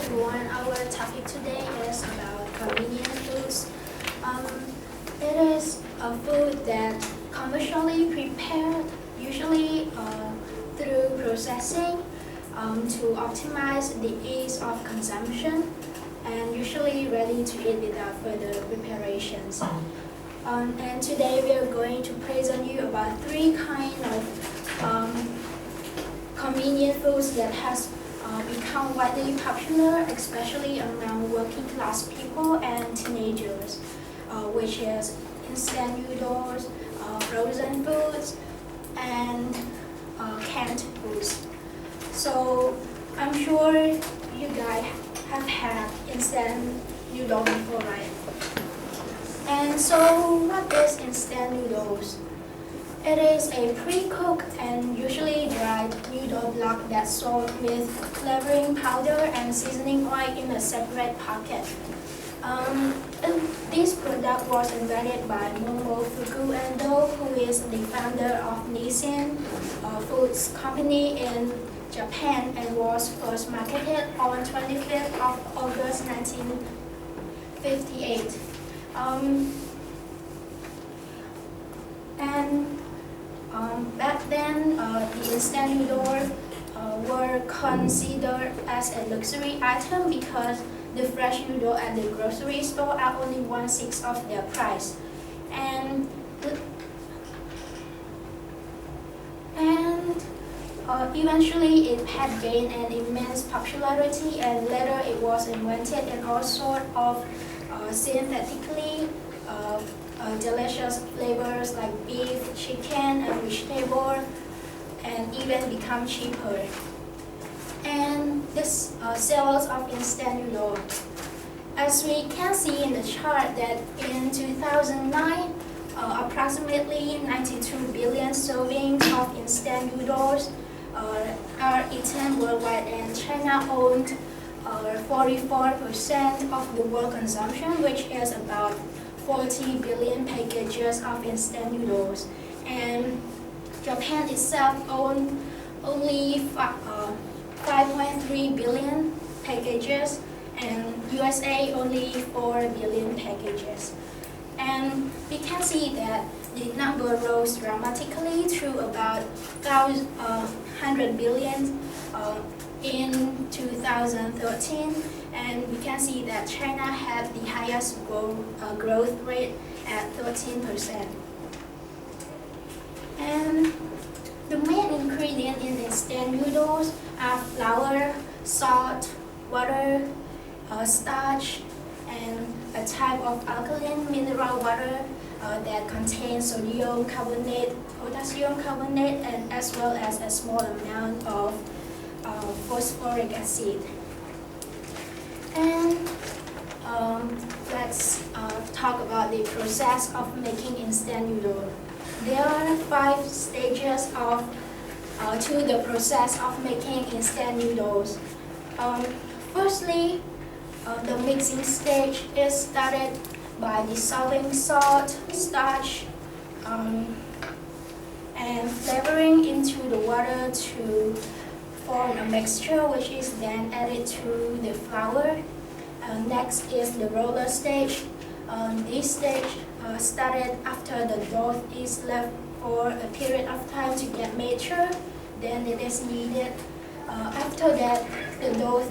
everyone. Our topic today is about convenient foods. It is a food that commercially prepared, usually through processing to optimize the ease of consumption, and usually ready to eat without further preparations. And today we are going to present you about three kinds of convenient foods that has become widely popular, especially among working class people and teenagers, which is instant noodles, frozen foods, and canned foods. So I'm sure you guys have had instant noodle before, right? And so what is instant noodles? It is a pre-cooked and usually dried noodle block that's sold with flavoring powder and seasoning oil in a separate packet. This product was invented by Momo Fukuendo, who is the founder of Nissin Foods Company in Japan, and was first marketed on 25th of August 1958. Back then, the instant noodles were considered as a luxury item because the fresh noodle at the grocery store are only 1/6 of their price. And eventually it had gained an immense popularity, and later it was invented in all sorts of synthetically delicious flavors like beef, chicken, and vegetable, and even become cheaper. And this sales of instant noodles, as we can see in the chart, that in 2009, approximately 92 billion servings of instant noodles are eaten worldwide, and China owned 44% of the world consumption, which is about 40 billion packages of instant noodles. And Japan itself owned only 5.3 billion packages, and USA only 4 billion packages. And we can see that the number rose dramatically to about 100 billion in 2013, and we can see that China had the highest growth rate at 13%. And the main ingredient in instant noodles are flour, salt, water, starch, and a type of alkaline mineral water that contains sodium carbonate, potassium carbonate, and as well as a small amount of phosphoric acid. And let's talk about the process of making instant noodle. There are 5 stages to the process of making instant noodles. Firstly, the mixing stage is started by dissolving salt, starch, and flavoring into the water to form a mixture, which is then added to the flour. Next is the roller stage. This stage started after the dough is left for a period of time to get mature. Then it is kneaded. After that, the dough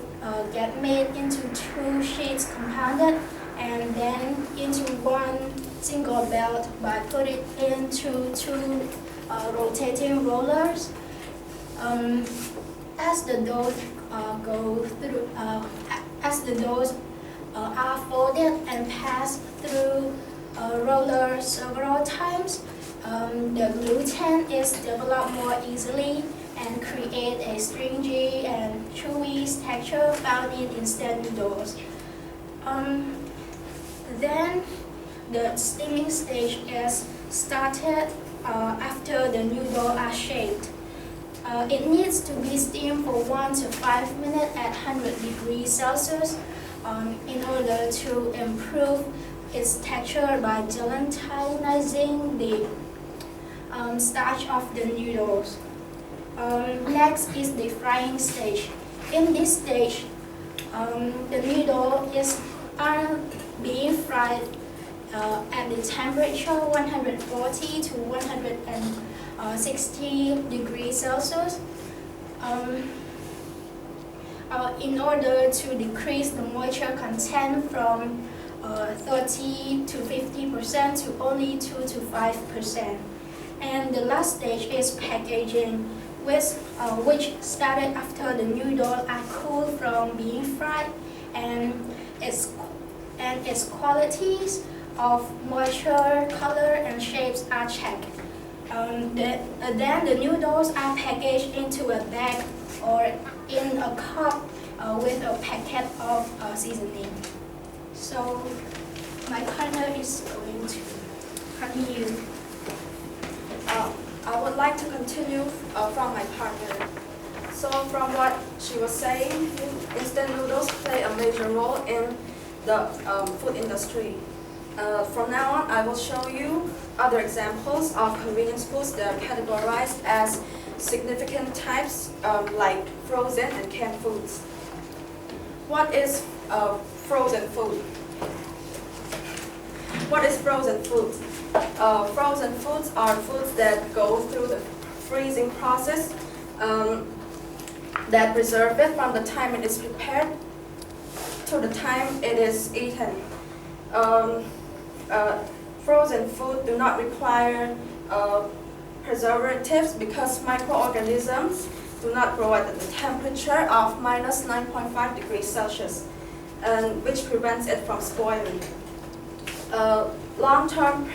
get made into 2 sheets compounded, and then into one single belt by putting it into 2 rotating rollers. As the dough are folded and passed through a roller several times, the gluten is developed more easily and create a stringy and chewy texture found in instant noodles. Then the steaming stage is started after the noodles are shaped. It needs to be steamed for 1 to 5 minutes at 100 degrees Celsius in order to improve its texture by gelatinizing the starch of the noodles. Next is the frying stage. In this stage, The noodle are being fried at the temperature 140 to 160 degrees Celsius. In order to decrease the moisture content from 30 to 50% to only 2 to 5%. And the last stage is packaging, which started after the noodles are cooled from being fried, and its qualities of moisture, color, and shapes are checked. Then the noodles are packaged into a bag or in a cup with a packet of seasoning. So my partner is going to continue. I would like to continue from my partner. So from what she was saying, instant noodles play a major role in the food industry. From now on, I will show you other examples of convenience foods that are categorized as significant types like frozen and canned foods. What is frozen food? What is frozen food? Frozen foods are foods that go through the freezing process that preserve it from the time it is prepared to the time it is eaten. Frozen food do not require preservatives because microorganisms do not grow at the temperature of minus 9.5 degrees Celsius, which prevents it from spoiling. Long-term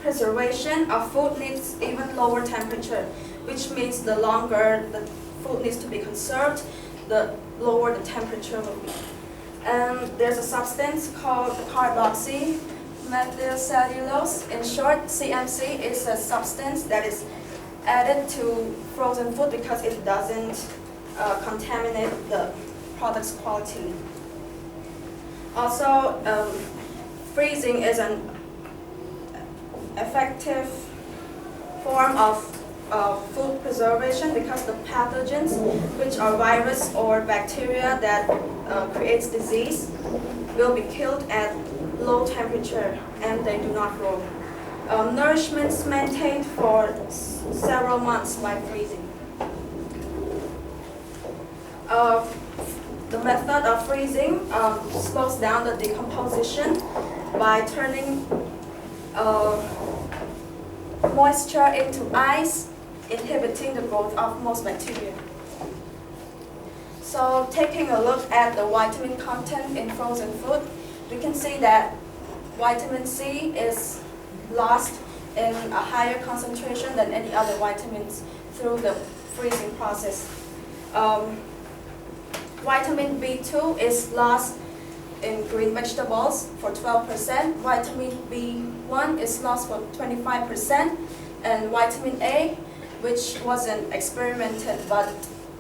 preservation of food needs even lower temperature, which means the longer the food needs to be conserved, the lower the temperature will be. And there's a substance called carboxymethylcellulose. In short, CMC is a substance that is added to frozen food because it doesn't contaminate the product's quality. Also, freezing is an effective form of food preservation because the pathogens, which are virus or bacteria that creates disease, will be killed at low temperature and they do not grow. Nourishment is maintained for several months by freezing. The method of freezing slows down the decomposition by turning moisture into ice, inhibiting the growth of most bacteria. So taking a look at the vitamin content in frozen food, we can see that vitamin C is lost in a higher concentration than any other vitamins through the freezing process. Vitamin B2 is lost in green vegetables for 12%, vitamin B1 is lost for 25%, and vitamin A, which wasn't experimented but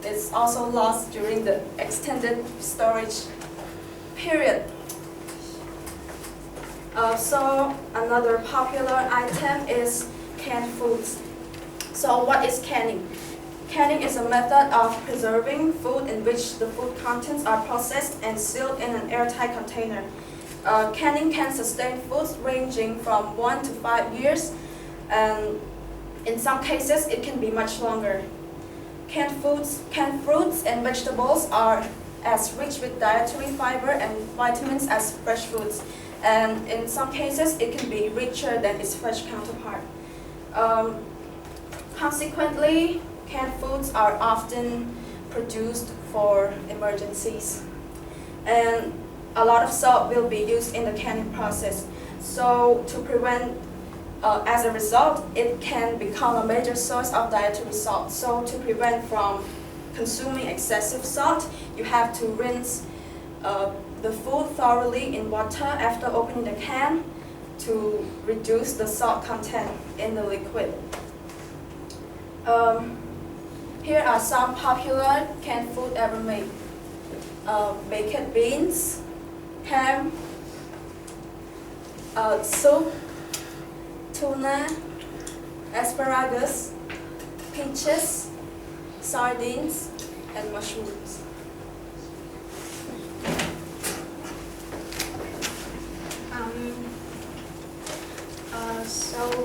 is also lost during the extended storage period. So another popular item is canned foods. So what is canning? Canning is a method of preserving food in which the food contents are processed and sealed in an airtight container. Canning can sustain foods ranging from 1 to 5 years, and in some cases it can be much longer. Canned fruits and vegetables are as rich with dietary fiber and vitamins as fresh foods, and in some cases it can be richer than its fresh counterpart. Consequently, canned foods are often produced for emergencies, and a lot of salt will be used in the canning process. So to prevent, as a result, it can become a major source of dietary salt. So to prevent from consuming excessive salt, you have to rinse the food thoroughly in water after opening the can to reduce the salt content in the liquid. Here are some popular canned food ever made. Baked beans, ham, soup, tuna, asparagus, peaches, sardines, and mushrooms.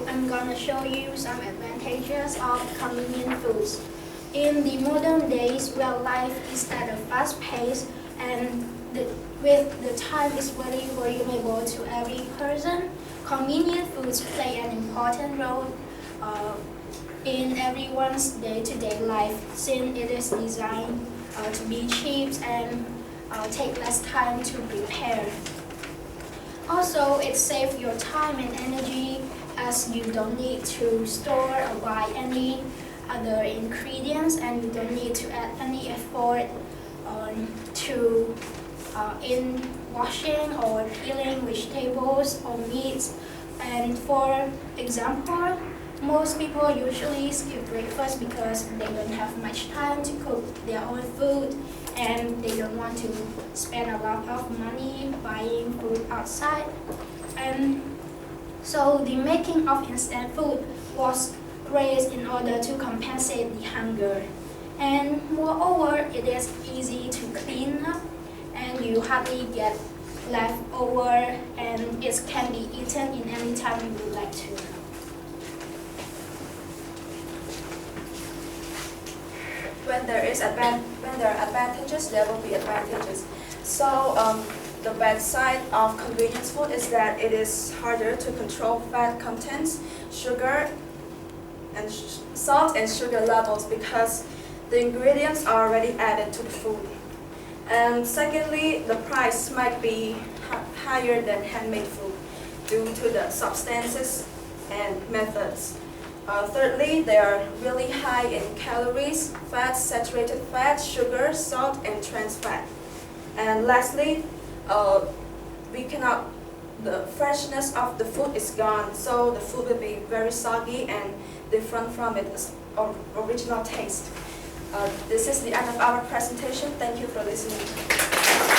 I'm gonna show you some advantages of convenient foods. In the modern days where life is at a fast pace and with the time is very valuable to every person, convenient foods play an important role in everyone's day-to-day life since it is designed to be cheap and take less time to prepare. Also, it saves your time and energy as you don't need to store or buy any other ingredients and you don't need to add any effort in washing or peeling vegetables or meats. And for example, most people usually skip breakfast because they don't have much time to cook their own food and they don't want to spend a lot of money buying food outside. And so the making of instant food was raised in order to compensate the hunger. And moreover, it is easy to clean up and you hardly get leftover and it can be eaten in any time you would like to. When there are advantages, there will be advantages. So the bad side of convenience food is that it is harder to control fat contents, sugar, and salt and sugar levels because the ingredients are already added to the food. And secondly, the price might be higher than handmade food due to the substances and methods. Thirdly, they are really high in calories, fat, saturated fat, sugar, salt, and trans fat. And lastly, the freshness of the food is gone, so the food will be very soggy and different from its original taste. This is the end of our presentation. Thank you for listening.